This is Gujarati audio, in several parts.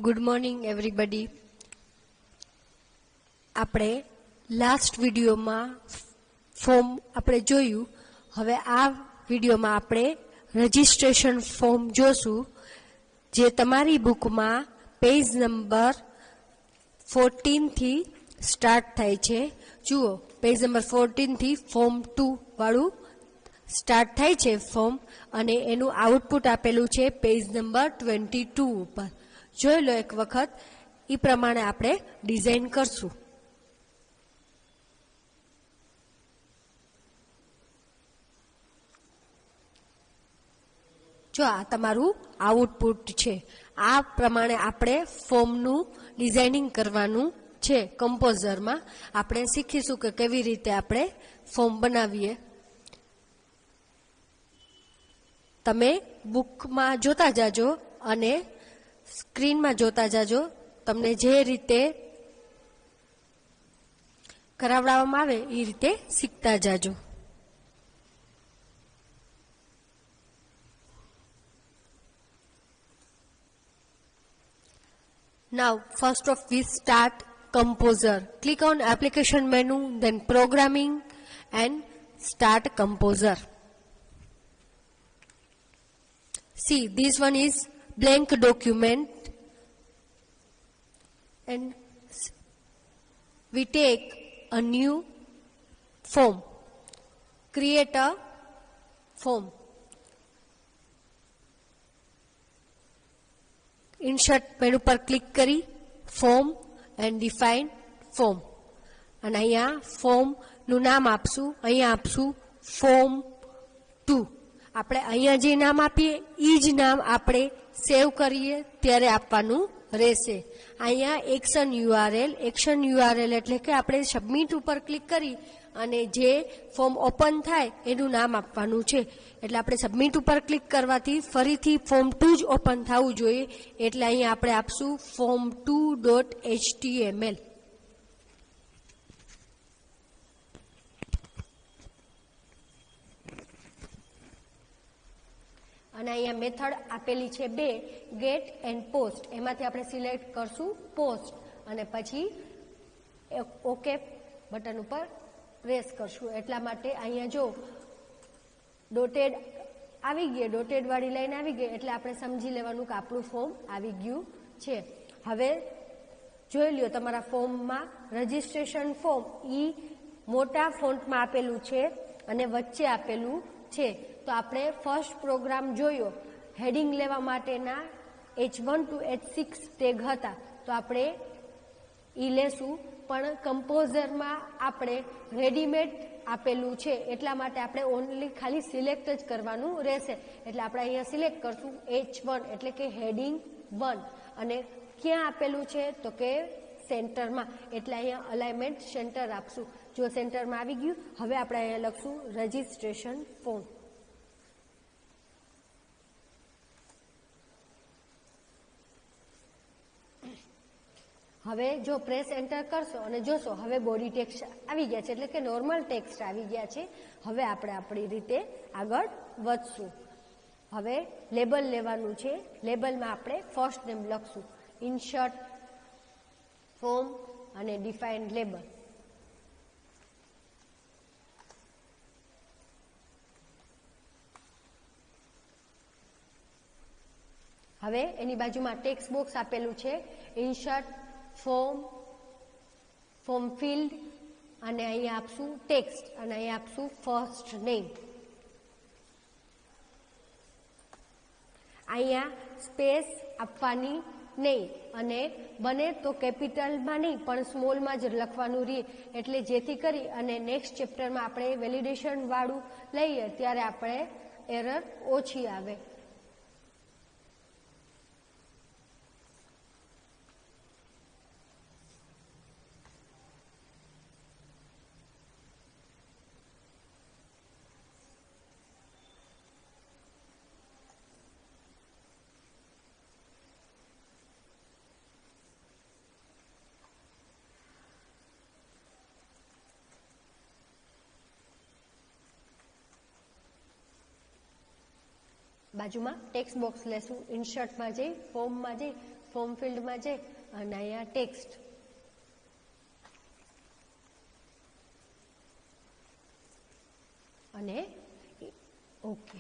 Good morning everybody. આપણે લાસ્ટ વિડીયોમાં ફોર્મ આપણે જોયું. હવે આ વિડીયોમાં આપણે રજિસ્ટ્રેશન ફોર્મ જોશું, જે તમારી બુકમાં પેજ નંબર 14 થી સ્ટાર્ટ થાય છે. જુઓ, પેજ નંબર 14 થી ફોર્મ 2 વાળું સ્ટાર્ટ થાય છે ફોર્મ, અને એનું આઉટપુટ આપેલું છે પેજ નંબર 22 ઉપર. જોઈ લો એક વખત. એ પ્રમાણે આપણે ડિઝાઇન કરશું. જો આ તમારું આઉટપુટ છે. આ પ્રમાણે આપણે ફોર્મનું ડિઝાઇનિંગ કરવાનું છે. કમ્પોઝરમાં આપણે શીખીશું કે કેવી રીતે આપણે ફોર્મ બનાવીએ. તમે બુકમાં જોતા જાજો અને સ્ક્રીનમાં જોતા જાજો. તમને જે રીતે કરાવડાવવામાં આવે એ રીતે શીખતા જાજો. Now, first of we start Composer. Click on Application menu, then Programming and start Composer. See, this one is blank document, and we take a new form. Create a form. Insert menu પર ક્લિક કરી ફોર્મ એન્ડ ડિફાઇન ફોર્મ, અને અહીંયા ફોર્મનું નામ આપશું. અહીંયા આપશું ફોર્મ 2. આપણે અહીંયા જે નામ આપીએ એ જ નામ આપણે સેવ કરીએ ત્યારે આપવાનું રહેશે. અહીંયા એક્શન યુઆરએલ એટલે કે આપણે સબમિટ ઉપર ક્લિક કરી અને જે ફોર્મ ઓપન થાય એનું નામ આપવાનું છે. એટલે આપણે સબમિટ ઉપર ક્લિક કરવાથી ફરીથી ફોર્મ 2 જ ઓપન થવું જોઈએ. એટલે અહીંયા આપણે આપશું form2.html. અને અહીંયા મેથડ આપેલી છે 2, ગેટ એન્ડ પોસ્ટ. એમાંથી આપણે સિલેક્ટ કરશું પોસ્ટ, અને પછી ઓકે બટન ઉપર પ્રેસ કરશું. એટલા માટે અહીંયા જો ડોટેડ આવી ગઈ, ડોટેડ વાળી લાઈન આવી ગઈ, એટલે આપણે સમજી લેવાનું કે આપણું ફોર્મ આવી ગયું છે. હવે જોઈ લ્યો, તમારા ફોર્મમાં રજિસ્ટ્રેશન ફોર્મ મોટા ફોન્ટમાં આપેલું છે અને વચ્ચે આપેલું છે. તો આપણે ફર્સ્ટ પ્રોગ્રામ જોયો, હેડિંગ લેવા માટેના H1 to H6 ટેગ હતા, તો આપણે લેશું. પણ કમ્પોઝરમાં આપણે રેડીમેડ આપેલું છે, એટલા માટે આપણે ઓનલી ખાલી સિલેક્ટ જ કરવાનું રહેશે. એટલે આપણે અહીંયા સિલેક્ટ કરશું H1 એટલે કે હેડિંગ 1, અને ક્યાં આપેલું છે તો કે સેન્ટરમાં. એટલે અહીંયા અલાઇનમેન્ટ સેન્ટર આપશું. જો સેન્ટરમાં આવી ગયું. હવે આપણે અહીંયા લખશું રજિસ્ટ્રેશન ફોર્મ. હવે જો પ્રેસ એન્ટર કરશો અને જોશો, હવે બોડી ટેક્સ્ટ આવી ગયા છે, એટલે કે નોર્મલ ટેક્સ્ટ આવી ગયા છે. હવે આપણે આપણી રીતે આગળ વધશું. હવે લેબલ લેવાનું છે. લેબલમાં આપણે ફર્સ્ટ નેમ લખશું. ઇન્સર્ટ ફોર્મ અને ડિફાઇન લેબલ. હવે એની બાજુમાં ટેક્સ્ટ બોક્સ આપેલું છે. ઇન્સર્ટ ફોર્મ ફિલ્ડ, અને અહીંયા આપશું ટેક્સ્ટ, અને અહીંયા આપશું ફર્સ્ટ નેમ. અહીંયા સ્પેસ આપવાની નહીં, અને બને તો કેપિટલમાં નહીં પણ સ્મોલમાં જ લખવાનું રહે, એટલે જેથી કરી અને નેક્સ્ટ ચેપ્ટરમાં આપણે વેલિડેશન વાળું લઈએ ત્યારે આપણે એરર ઓછી આવે. બાજુમાં ટેક્સ્ટ બોક્સ લેશું, ઇન્સર્ટમાં જઈ ફોર્મમાં જઈ ફોર્મ ફિલ્ડમાં જઈ અને અહીંયા ટેક્સ્ટ અને ઓકે.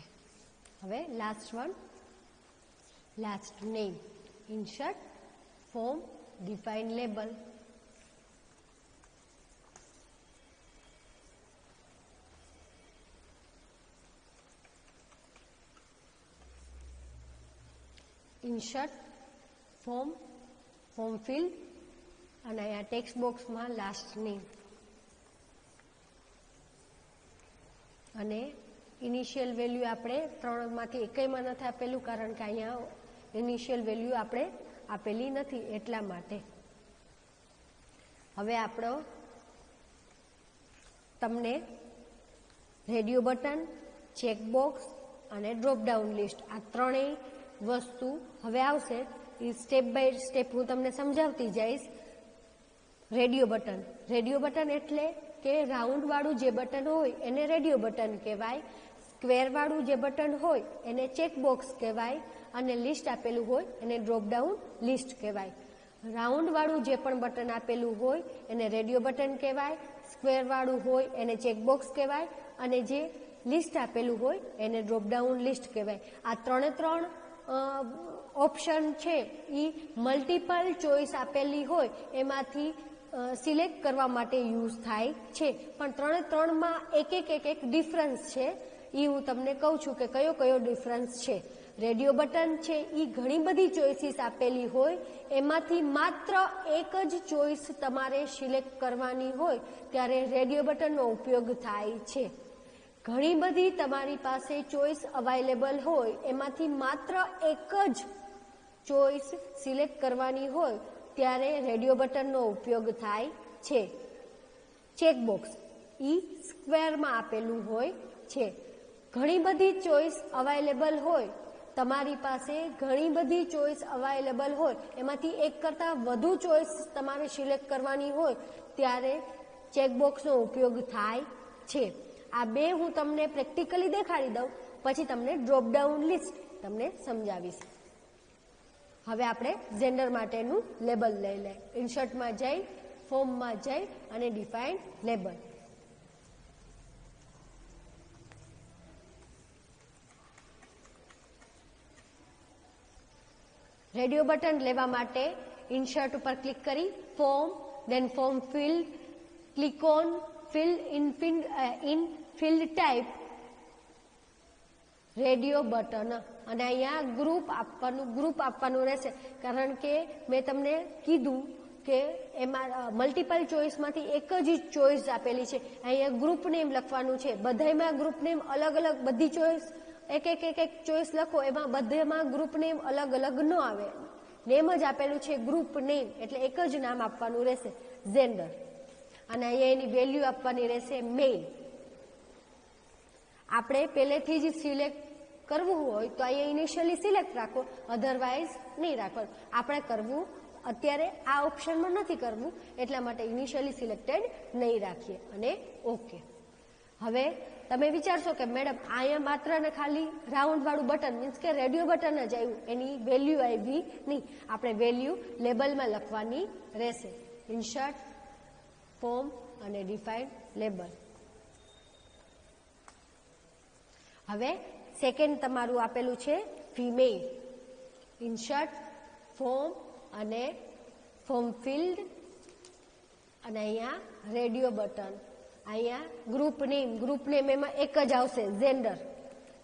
હવે last one, last name, insert form define label. Insert form, form field અને અહીંયા ટેક્સ્ટ બોક્સમાં લાસ્ટ નેમ અને ઇનિશિયલ વેલ્યુ આપણે ત્રણમાંથી એકમાં નથી આપેલું, કારણ કે અહીંયા ઇનિશિયલ વેલ્યુ આપણે આપેલી નથી એટલા માટે. હવે આપણો તમને રેડિયો બટન, ચેકબોક્સ અને ડ્રોપડાઉન લિસ્ટ આ ત્રણેય વસ્તુ હવે આવશે. એ સ્ટેપ બાય સ્ટેપ હું તમને સમજાવતી જઈશ. રેડિયો બટન, રેડિયો બટન એટલે કે રાઉન્ડ વાળું જે બટન હોય એને રેડિયો બટન કહેવાય, સ્ક્વેર વાળું જે બટન હોય એને ચેકબોક્સ કહેવાય અને લિસ્ટ આપેલું હોય એને ડ્રોપડાઉન લિસ્ટ કહેવાય. રાઉન્ડ વાળું જે પણ બટન આપેલું હોય એને રેડિયો બટન કહેવાય, સ્ક્વેર વાળું હોય એને ચેકબોક્સ કહેવાય અને જે લિસ્ટ આપેલું હોય એને ડ્રોપડાઉન લિસ્ટ કહેવાય. આ ત્રણ ઓપ્શન છે એ મલ્ટિપલ ચોઇસ આપેલી હોય એમાંથી સિલેક્ટ કરવા માટે યુઝ થાય છે, પણ ત્રણમાં એક ડિફરન્સ છે. એ હું તમને કહું છું કે કયો કયો ડિફરન્સ છે. રેડિયો બટન છે એ ઘણી બધી ચોઇસીસ આપેલી હોય એમાંથી માત્ર એક જ ચોઇસ તમારે સિલેક્ટ કરવાની હોય ત્યારે રેડિયો બટનનો ઉપયોગ થાય છે. ઘણી બધી તમારી પાસે ચોઇસ અવેલેબલ હોય એમાંથી માત્ર એક જ ચોઇસ સિલેક્ટ કરવાની હોય ત્યારે રેડિયો બટનનો ઉપયોગ થાય છે. ચેકબોક્સ ઈ સ્ક્વેરમાં આપેલું હોય છે. ઘણી બધી ચોઇસ અવેલેબલ હોય, તમારી પાસે ઘણી બધી ચોઇસ અવેલેબલ હોય એમાંથી એક કરતાં વધુ ચોઇસ તમારે સિલેક્ટ કરવાની હોય ત્યારે ચેકબોક્સનો ઉપયોગ થાય છે. આ બે હું તમને પ્રેક્ટિકલી દેખાડી દઉં, પછી તમને ડ્રોપડાઉન લિસ્ટ તમને સમજાવીશ. હવે આપણે જેન્ડર માટેનું લેબલ લઈ લઈએ. ઇન્સર્ટમાં જઈ ફોર્મમાં જઈ અને ડિફાઇન લેબલ. રેડિયો બટન લેવા માટે ઇન્સર્ટ ઉપર ક્લિક કરી form, then form field, click on fill in field type radio button અને અહીંયા ગ્રુપ આપવાનું રહેશે, કારણ કે મેં તમને કીધું કે એમાં મલ્ટિપલ ચોઇસમાંથી એક જ ચોઇસ આપેલી છે. અહીંયા ગ્રુપ નેમ લખવાનું છે. બધામાં ગ્રુપ નેમ અલગ અલગ, બધી ચોઇસ એક ચોઇસ લખો એમાં બધામાં ગ્રુપ નેમ અલગ અલગ ન આવે. નેમ જ આપેલું છે ગ્રુપ નેમ, એટલે એક જ નામ આપવાનું રહેશે જેન્ડર. અને અહીંયા એની વેલ્યુ આપવાની રહેશે મેલ. આપણે પહેલેથી જ સિલેક્ટ કરવું હોય તો અહીંયા ઇનિશિયલી સિલેક્ટ રાખો, અધરવાઇઝ નહીં રાખવાનું. આપણે કરવું અત્યારે આ ઓપ્શનમાં નથી કરવું એટલા માટે ઇનિશિયલી સિલેક્ટેડ નહીં રાખીએ અને ઓકે. હવે તમે વિચારશો કે મેડમ અહીંયા માત્ર ને ખાલી રાઉન્ડ વાળું બટન મીન્સ કે રેડિયો બટન જ આવ્યું, એની વેલ્યુ આવી નહીં. આપણે વેલ્યુ લેબલમાં લખવાની રહેશે. ઇન્સર્ટ ફોર્મ અને ડિફાઇન લેબલ. હવે સેકન્ડ તમારું આપેલું છે ફિમેલ. ઇન્સર્ટ ફોર્મ અને ફોર્મ ફિલ્ડ અને અહીંયા રેડિયો બટન. અહીંયા ગ્રુપ નેમ એમાં એક જ આવશે જેન્ડર.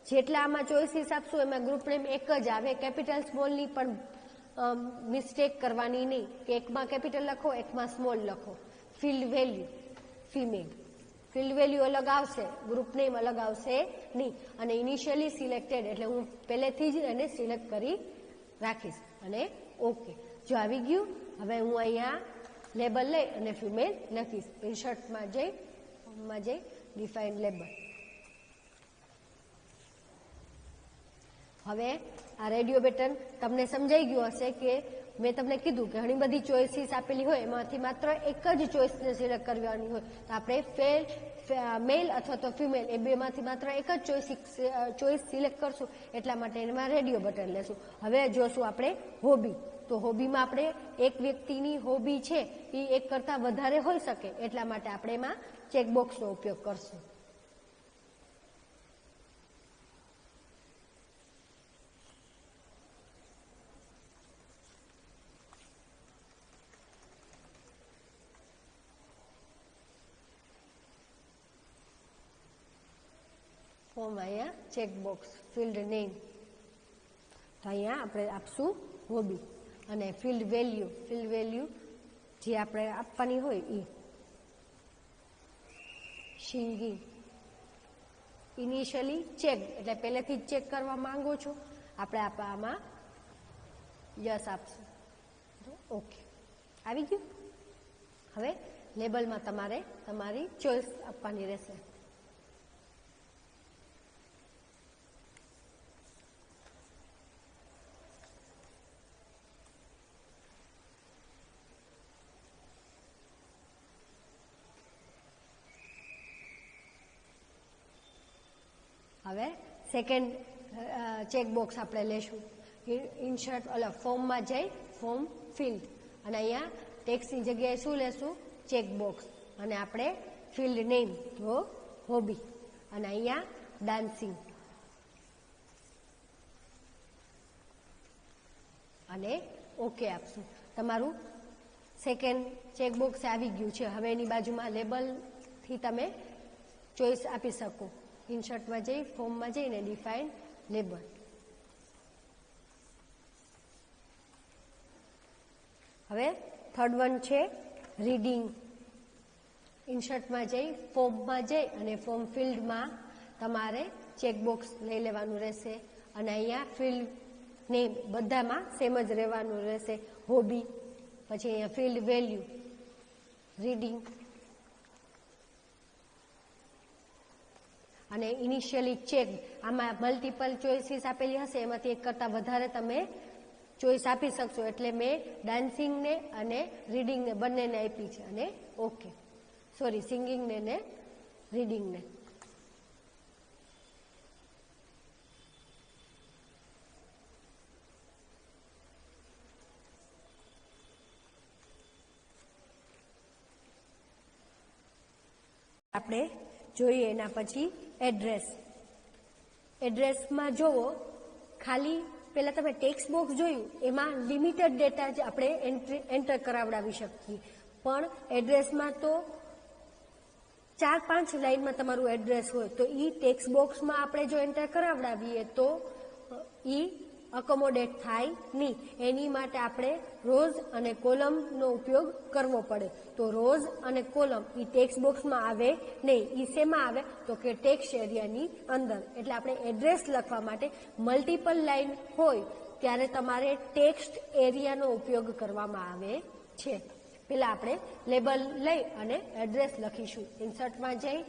જેટલા આમાં ચોઇસીસ આપશું એમાં ગ્રુપ નેમ એક જ આવે. કેપિટલ સ્મોલની પણ મિસ્ટેક કરવાની નહીં કે એકમાં કેપિટલ લખો એકમાં સ્મોલ લખો. Field value female, field value અલગ આવશે, ગ્રુપ નેમ અલગ આવશે નહીં. અને ઇનિશિયલી સિલેક્ટેડ એટલે હું પહેલેથી જ એને સિલેક્ટ કરી રાખીશ અને ઓકે. જો આવી ગયું, હવે હું અહીંયા લેબલ લઈ અને ફિમેલ લખીશ. ઇન્સર્ટમાં જઈ ફોર્મમાં જઈ ડિફાઇન લેબલ. હવે આ રેડિયો બટન તમને સમજાઈ ગયું હશે કે મેં તમને કીધું કે ઘણી બધી ચોઇસીસ આપેલી હોય એમાંથી માત્ર એક જ ચોઇસને સિલેક્ટ કરવાની હોય તો આપણે મેલ અથવા તો ફિમેલ એ બેમાંથી માત્ર એક જ ચોઈસ સિલેક્ટ કરશું, એટલા માટે એમાં રેડિયો બટન લેશું. હવે જોશું આપણે હોબી. તો હોબીમાં આપણે એક વ્યક્તિની હોબી છે એ એક કરતાં વધારે હોઈ શકે, એટલા માટે આપણે એમાં ચેકબોક્સનો ઉપયોગ કરશું. ફોર્મ અહીંયા ચેકબોક્સ ફિલ્ડ નેમ, તો અહીંયા આપણે આપશું હોબી. અને ફિલ્ડ વેલ્યુ જે આપણે આપવાની હોય એ સિંગિંગ ઇનિશિયલી ચેક, એટલે પહેલેથી જ ચેક કરવા માંગો છો, આપણે આમાં યસ આપશું. ઓકે, આવી ગયું. હવે લેબલમાં તમારે તમારી ચોઈસ આપવાની રહેશે. હવે સેકન્ડ ચેકબોક્સ આપણે લેશું. ઇન્સર્ટ ફોર્મમાં જઈ ફોર્મ ફિલ્ડ, અને અહીંયા ટેક્સની જગ્યાએ શું લેશું? ચેકબોક્સ. અને આપણે ફિલ્ડ નેમ તો હોબી, અને અહીંયા ડાન્સિંગ, અને ઓકે આપશું. તમારું સેકન્ડ ચેકબોક્સ આવી ગયું છે. હવે એની બાજુમાં લેબલથી તમે ચોઈસ આપી શકો. ઇન્સર્ટમાં જઈ ફોર્મમાં જઈને ડિફાઇન લેબલ. હવે થર્ડ વન છે રીડિંગ. ઇન્સર્ટમાં જઈ ફોર્મમાં જઈ અને ફોર્મ ફિલ્ડમાં તમારે ચેકબોક્સ લઈ લેવાનું રહેશે, અને અહીંયા ફિલ્ડ નેમ બધામાં સેમ જ રહેવાનું રહેશે. હોબી, પછી અહીંયા ફિલ્ડ વેલ્યુ, રીડિંગ, અને ઇનિશિયલી ચેક. આમાં મલ્ટિપલ ચોઇસીસ આપેલી હશે, એમાંથી એક કરતાં વધારે તમે ચોઈસ આપી શકશો, એટલે મેં ડાન્સિંગને અને રીડિંગને બંનેને આપી છે. અને ઓકે, સોરી, સિંગિંગને ને રીડિંગને. આપણે જોઈએ એના પછી એડ્રેસ. એડ્રેસમાં જુઓ, ખાલી પહેલાં તમે ટેક્સ્ટ બોક્સ જોયું, એમાં લિમિટેડ ડેટા જ આપણે એન્ટર કરાવડાવી શકીએ, પણ એડ્રેસમાં તો 4-5 લાઇનમાં તમારું એડ્રેસ હોય, તો એ ટેક્સ્ટ બોક્સમાં આપણે જો એન્ટર કરાવડાવીએ તો એ અકોમોડેટ થાય નહીં. એની માટે આપણે રોઝ અને કોલમનો ઉપયોગ કરવો પડે. તો રોઝ અને કોલમ એ ટેક્સ્ટ બોક્સમાં આવે નહીં. એ શેમાં આવે? તો કે ટેક્સ્ટ એરિયાની અંદર. એટલે આપણે એડ્રેસ લખવા માટે મલ્ટિપલ લાઇન હોય ત્યારે તમારે ટેક્સ્ટ એરિયાનો ઉપયોગ કરવામાં આવે છે. પહેલાં આપણે લેબલ લઈ અને એડ્રેસ લખીશું. ઇન્સર્ટમાં જઈ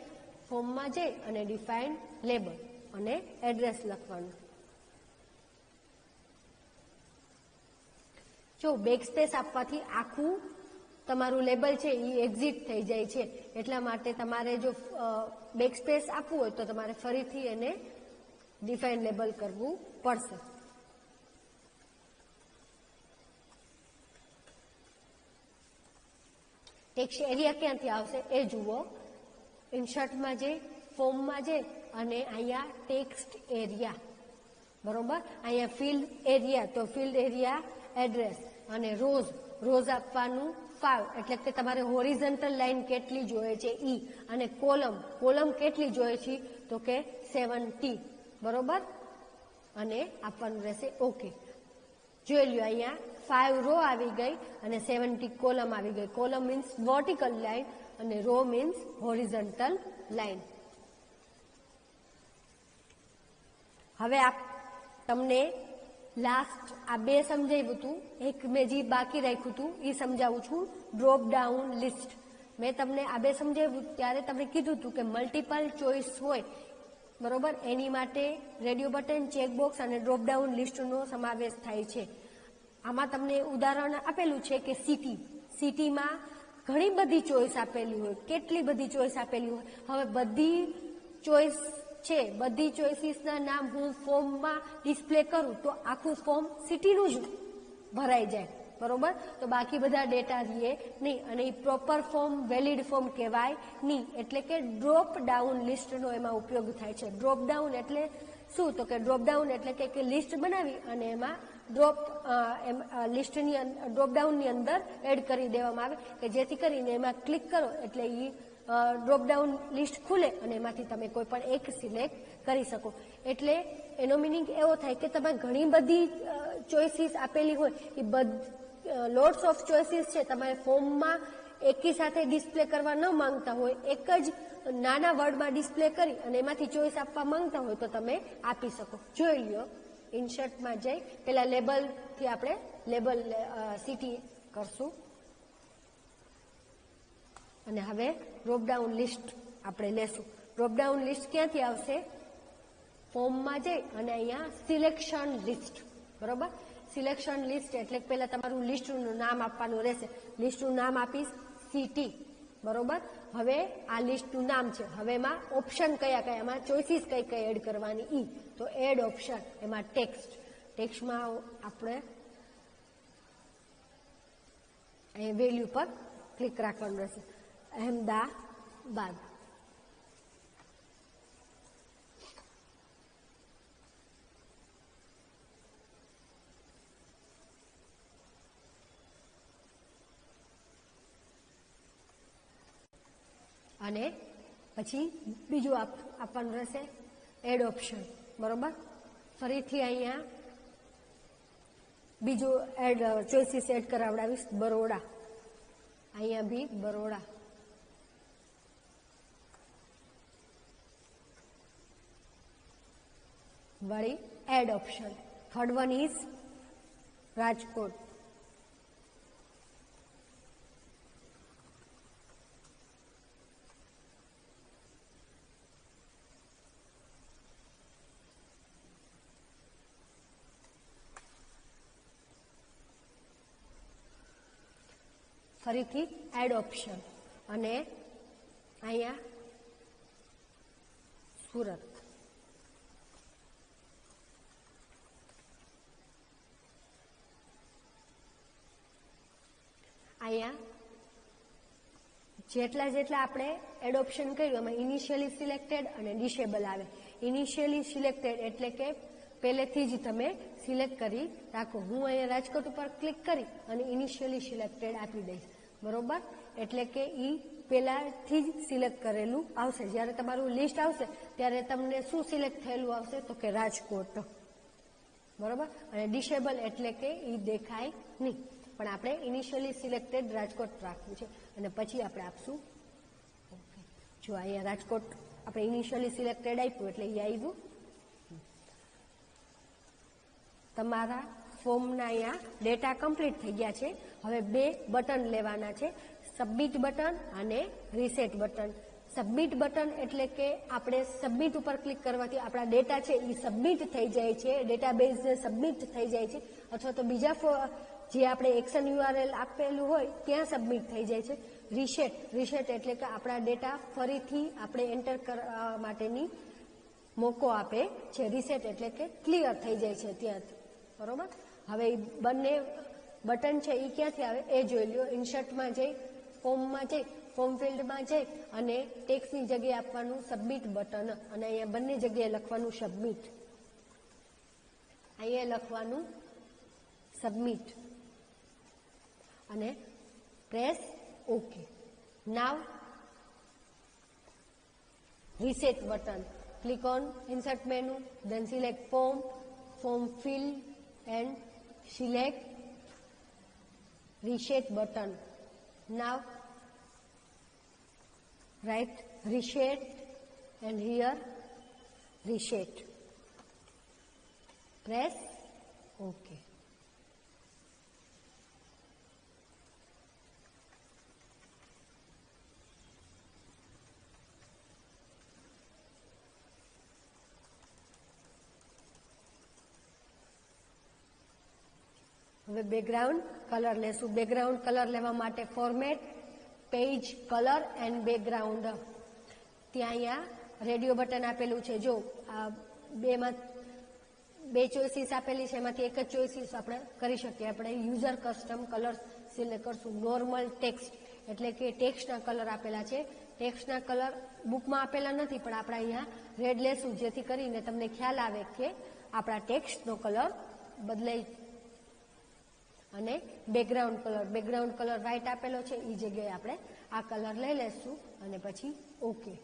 ફોર્મમાં જઈ અને ડિફાઇન લેબલ અને એડ્રેસ લખવાનું. જો બેકસ્પેસ આપવાથી આખું તમારું લેબલ છે એ એક્ઝિટ થઈ જાય છે, એટલા માટે તમારે જો બેકસ્પેસ આપવું હોય તો તમારે ફરીથી એને ડિફાઇન લેબલ કરવું પડશે. ટેક્સ્ટ એરિયા ક્યાંથી આવશે એ જુઓ. ઇન્સર્ટમાં જઈ ફોર્મમાં જઈ અને અહીંયા ટેક્સ્ટ એરિયા, બરોબર. અહીંયા ફિલ્ડ એરિયા, તો ફિલ્ડ એરિયા એડ્રેસ, અને રોઝ આપવાનું 5, એટલે કે તમારે હોરિઝોન્ટલ લાઇન કેટલી જોઈએ છે ઈ, અને કોલમ કેટલી જોઈએ છે તો કે 70, બરોબર. અને આપવાનું રહેશે ઓકે. જોઈ લ્યો, અહીંયા 5 રો આવી ગઈ અને 70 કોલમ આવી ગઈ. કોલમ મીન્સ વર્ટિકલ લાઇન અને રો મીન્સ હોરિઝોન્ટલ લાઇન. હવે તમને લાસ્ટ આ 2 સમજાવ્યું હતું, એક મેં જે બાકી રાખ્યું હતું એ સમજાવું છું. Drop down list. મેં તમને આ 2 સમજાવ્યું ત્યારે તમને કીધું હતું કે મલ્ટિપલ ચોઇસ હોય, બરોબર, એની માટે રેડિયો બટન, ચેકબોક્સ અને ડ્રોપ ડાઉન લિસ્ટનો સમાવેશ થાય છે. આમાં તમને ઉદાહરણ આપેલું છે કે સિટીમાં ઘણી બધી ચોઈસ આપેલી હોય, કેટલી બધી ચોઈસ આપેલી હોય. હવે બધી ચોઈસ છે, બધી ચોઈસીસના નામ હું ફોર્મમાં ડિસ્પ્લે કરું તો આખું ફોર્મ સિટીનું જ ભરાઈ જાય, બરોબર. તો બાકી બધા ડેટા રહીએ નહીં, અને એ પ્રોપર ફોર્મ વેલિડ ફોર્મ કહેવાય નહીં. એટલે કે ડ્રોપ ડાઉન લિસ્ટનો એમાં ઉપયોગ થાય છે. ડ્રોપ ડાઉન એટલે શું? તો કે ડ્રોપ ડાઉન એટલે કે લિસ્ટ બનાવી અને એમાં લિસ્ટની ડ્રોપ ડાઉનની અંદર એડ કરી દેવામાં આવે કે જેથી કરીને એમાં ક્લિક કરો એટલે એ ડ્રોપ ડાઉન લિસ્ટ ખુલે અને એમાંથી તમે કોઈ પણ એક સિલેક્ટ કરી શકો. એટલે એનો મિનિંગ એવો થાય કે તમે ઘણી બધી ચોઇસીસ આપેલી હોય, એ લોટ્સ ઓફ ચોઇસીસ છે, તમારે ફોર્મમાં એકી સાથે ડિસ્પ્લે કરવા ન માંગતા હોય, એક જ નાના વર્ડમાં ડિસ્પ્લે કરી અને એમાંથી ચોઈસ આપવા માંગતા હોય તો તમે આપી શકો. જોઈ લ્યો, ઇન્સર્ટમાં જઈ પેલા લેબલથી આપણે લેબલ સિટી કરશું અને હવે ડ્રોપડાઉન લિસ્ટ આપણે લેશું. ડ્રોપડાઉન લિસ્ટ ક્યાંથી આવશે? ફોર્મમાં જઈ અને અહીંયા સિલેક્શન લિસ્ટ, બરોબર. સિલેક્શન લિસ્ટ એટલે પહેલા તમારું લિસ્ટનું નામ આપવાનું રહેશે. લિસ્ટનું નામ આપીશ સિટી, બરોબર. હવે આ લિસ્ટનું નામ છે. હવે એમાં ઓપ્શન કયા કયા, એમાં ચોઇસીસ કઈ કઈ એડ કરવાની ઈ તો એડ ઓપ્શન. એમાં ટેક્સ્ટમાં આપણે અહીં વેલ્યુ પર ક્લિક રાખવાનું રહેશે. અહેમદાબાદ. અને પછી બીજું આપવાનું રહેશે એડ ઓપ્શન, બરોબર. ફરીથી અહીંયા બીજું એડ ચોઇસીસ એડ કરાવડાવીશ. બરોડા, અહીંયા બી બરોડા. વળી add option. Third one is Rajkot. ફરીથી એડ ઓપ્શન અને અહીંયા સુરત. અહીંયા જેટલા આપણે એડ ઓપ્શન કર્યું એમાં ઇનિશિયલી સિલેક્ટેડ અને ડિસેબલ આવે. ઇનિશિયલી સિલેક્ટેડ એટલે કે પહેલેથી જ તમે સિલેક્ટ કરી રાખો. હું અહીંયા રાજકોટ ઉપર ક્લિક કરી અને ઇનિશિયલી સિલેક્ટેડ આપી દઈશ, બરોબર. એટલે કે એ પહેલાથી જ સિલેક્ટ કરેલું આવશે. જ્યારે તમારું લિસ્ટ આવશે ત્યારે તમને શું સિલેક્ટ થયેલું આવશે? તો કે રાજકોટ, બરોબર. અને ડિસેબલ એટલે કે એ દેખાય નહીં, પણ આપણે ઇનિશિયલી સિલેક્ટેડ રાજકોટ રાખવું છે અને પછી આપણે આપશું ઓકે. જો અહીંયા રાજકોટ આપણે ઇનિશિયલી સિલેક્ટેડ આપ્યું એટલે એ આવ્યું. તમારા ફોર્મના અહીંયા ડેટા કમ્પ્લીટ થઈ ગયા છે. હવે બે બટન લેવાના છે, સબમિટ બટન અને રીસેટ બટન. સબમિટ બટન એટલે કે આપણે સબમિટ ઉપર ક્લિક કરવાથી આપણા ડેટા છે એ સબમિટ થઈ જાય છે, ડેટાબેઝને સબમિટ થઈ જાય છે, અથવા તો બીજા જે આપણે એક્શન યુઆરએલ આપેલું હોય ત્યાં સબમિટ થઈ જાય છે. રીસેટ એટલે કે આપણા ડેટા ફરીથી આપણે એન્ટર કરવા માટેની મોકો આપે છે. રીસેટ એટલે કે ક્લિયર થઈ જાય છે ત્યાંથી, બરોબર. હવે બંને બટન છે એ ક્યાંથી આવે એ જોઈ લ્યો. ઇન્સર્ટમાં જઈ, ફોર્મમાં જઈ, ફોર્મ ફિલ્ડમાં જઈ અને ટેક્સ્ટની જગ્યાએ આપવાનું સબમિટ બટન અને અહીંયા બંને જગ્યાએ લખવાનું સબમિટ. અહીંયા લખવાનું સબમિટ અને press okay. Now reset button. Click on insert menu, then select form fill and select reset button. Now write reset and here reset. Press OK. હવે બેકગ્રાઉન્ડ કલર લેશું. બેકગ્રાઉન્ડ કલર લેવા માટે format, page colour and background. ત્યાં અહીંયા રેડિયો બટન આપેલું છે. જો આ બે ચોઇસીસ આપેલી છે, એમાંથી એક જ ચોઇસીસ આપણે કરી શકીએ. આપણે યુઝર કસ્ટમ કલર સિલેક્ટ કરશું. નોર્મલ ટેક્સ્ટ એટલે કે ટેક્સ્ટના કલર આપેલા છે. ટેક્સ્ટના કલર બુકમાં આપેલા નથી, પણ આપણે અહીંયા રેડ લેશું, જેથી કરીને તમને ખ્યાલ આવે કે આપણા ટેક્સ્ટનો કલર બદલાઈ. અને બેકગ્રાઉન્ડ કલર વ્હાઇટ આપેલો છે, એ જગ્યાએ આપણે આ કલર લઈ લેશું અને પછી ઓકે.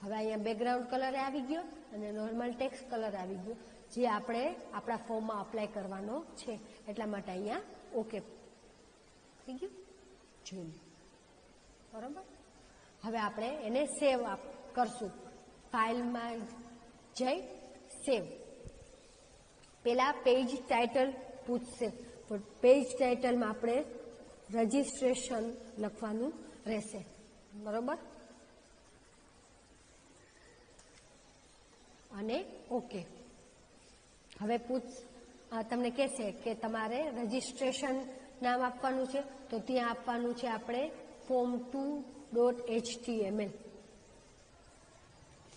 હવે અહીંયા બેકગ્રાઉન્ડ કલર આવી ગયો અને નોર્મલ ટેક્સ્ટ કલર આવી ગયો, જે આપણે આપણા ફોર્મમાં અપ્લાય કરવાનો છે. એટલા માટે અહીંયા ઓકે થઈ ગયું. જોઈ બરાબર. હવે આપણે એને સેવ કરશું. ફાઇલમાં જઈ સેવ. પેલા પેજ ટાઇટલ પૂછશે, તો પેજ ટાઇટલમાં આપણે રજિસ્ટ્રેશન લખવાનું રહેશે. બરોબર. અને ઓકે. હવે તમને કહેશે કે તમારે રજિસ્ટ્રેશન નામ આપવાનું છે, તો ત્યાં આપવાનું છે આપણે form2.html.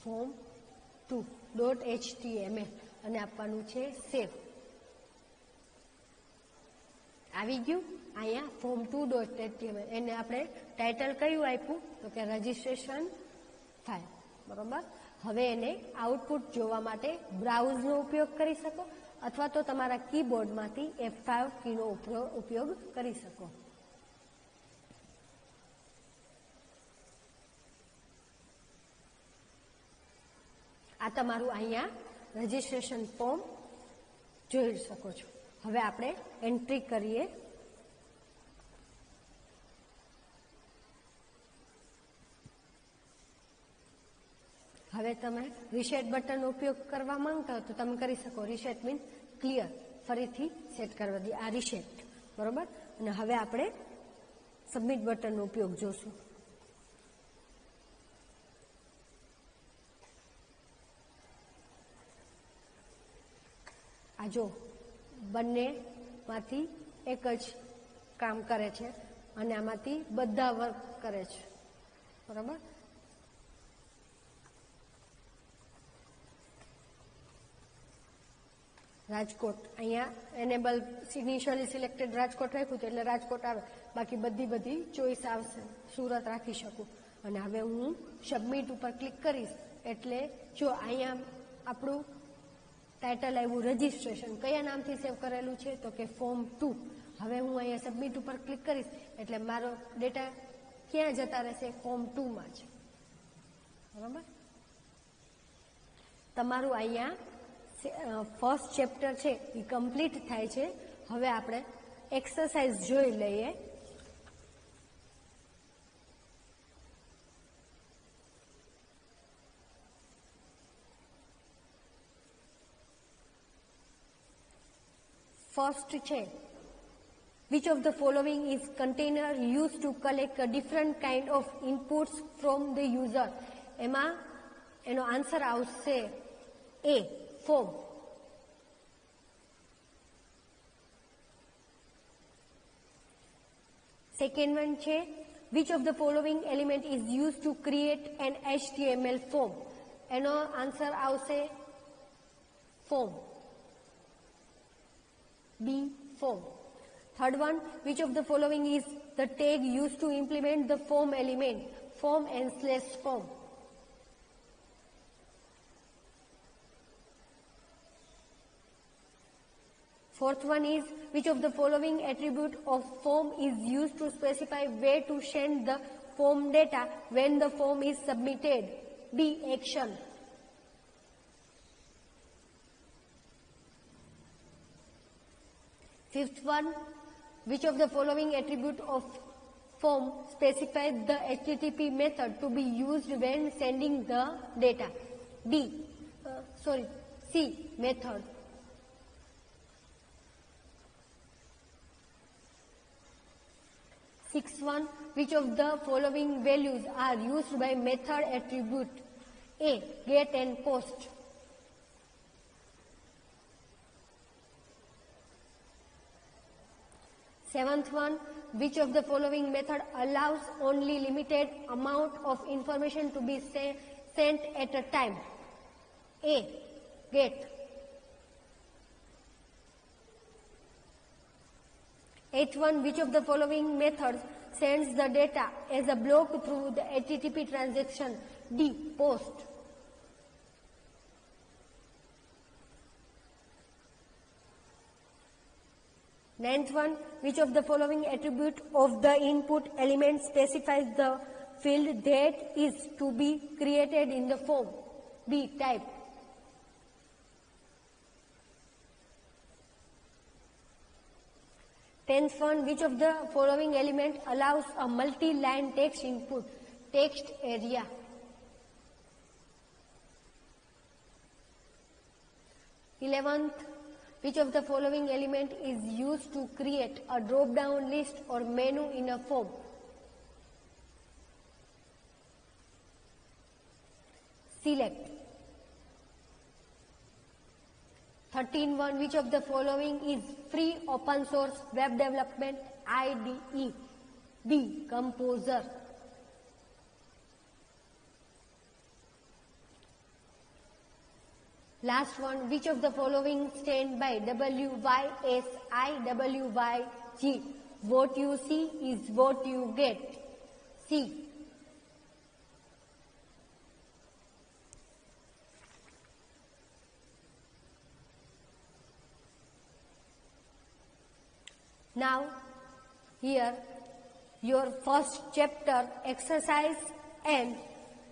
form2.html અને આપવાનું છે સેવ. આવી ગયું. અહીંયા form2.html એને આપણે ટાઇટલ કયું આપ્યું, તો કે રજિસ્ટ્રેશન ફાઇલ. બરોબર. હવે એને આઉટપુટ જોવા માટે બ્રાઉઝનો ઉપયોગ કરી શકો, અથવા તો તમારા કીબોર્ડમાંથી F5 કીનો ઉપયોગ કરી શકો. આ તમારું અહીંયા રજિસ્ટ્રેશન ફોર્મ જોઈ શકો છો. હવે આપણે એન્ટ્રી કરીએ. હવે તમે રીસેટ બટનનો ઉપયોગ કરવા માંગતા હો તો તમે કરી શકો. રીસેટ મીન ક્લિયર, ફરીથી સેટ કરવા દે. આ રીસેટ. બરોબર. અને હવે આપણે સબમિટ બટનનો ઉપયોગ જોશું. આ જો બંનેમાંથી એક જ કામ કરે છે અને આમાંથી બધા વર્ક કરે છે. બરાબર. રાજકોટ અહીંયા એનેબલ ઇનિશિયલી સિલેક્ટેડ રાજકોટ રાખ્યું એટલે રાજકોટ આવે, બાકી બધી ચોઈસ આવશે. સુરત રાખી શકું. અને હવે હું સબમિટ ઉપર ક્લિક કરીશ એટલે જો અહીંયા આપણું ટાઇટલ આવ્યું રજિસ્ટ્રેશન. કયા નામથી સેવ કરેલું છે, તો કે form2. હવે હું અહીંયા સબમિટ ઉપર ક્લિક કરીશ એટલે મારો ડેટા ક્યાં જતા રહેશે, form2માં જ. બરાબર. તમારું અહીંયા ફર્સ્ટ ચેપ્ટર છે એ કમ્પ્લીટ થાય છે. હવે આપણે એક્સરસાઇઝ જોઈ લઈએ. ફર્સ્ટ છે, which of the following is container used to collect a different kind of inputs from the user? એમાં એનો આન્સર આવશે A, form. સેકન્ડ વન છે, which of the following element is used to create an HTML form? એનો આન્સર આવશે form. B, form. Third one, which of the following is the tag used to implement the form element? Form and / form. Fourth one is, which of the following attribute of form is used to specify where to send the form data when the form is submitted? B, action. Fifth one, which of the following attribute of form specifies the HTTP method to be used when sending the data? C, method. Sixth one, which of the following values are used by method attribute? A, get and post. Seventh one, which of the following method allows only limited amount of information to be sent at a time? A. Get. Eighth one, which of the following methods sends the data as a block through the HTTP transaction? D. Post. Ninth one, which of the following attribute of the input element specifies the field that is to be created in the form? B. Type. Tenth one, which of the following element allows a multi-line text input? Text area. 11th, which of the following element is used to create a drop-down list or menu in a form? Select. 13.1, which of the following is free open source web development IDE? B. Composer. Last one, which of the following stand by WYSIWYG? What you see is what you get. C. Now, here your first chapter exercise and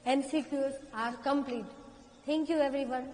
MCQs are complete. Thank you everyone.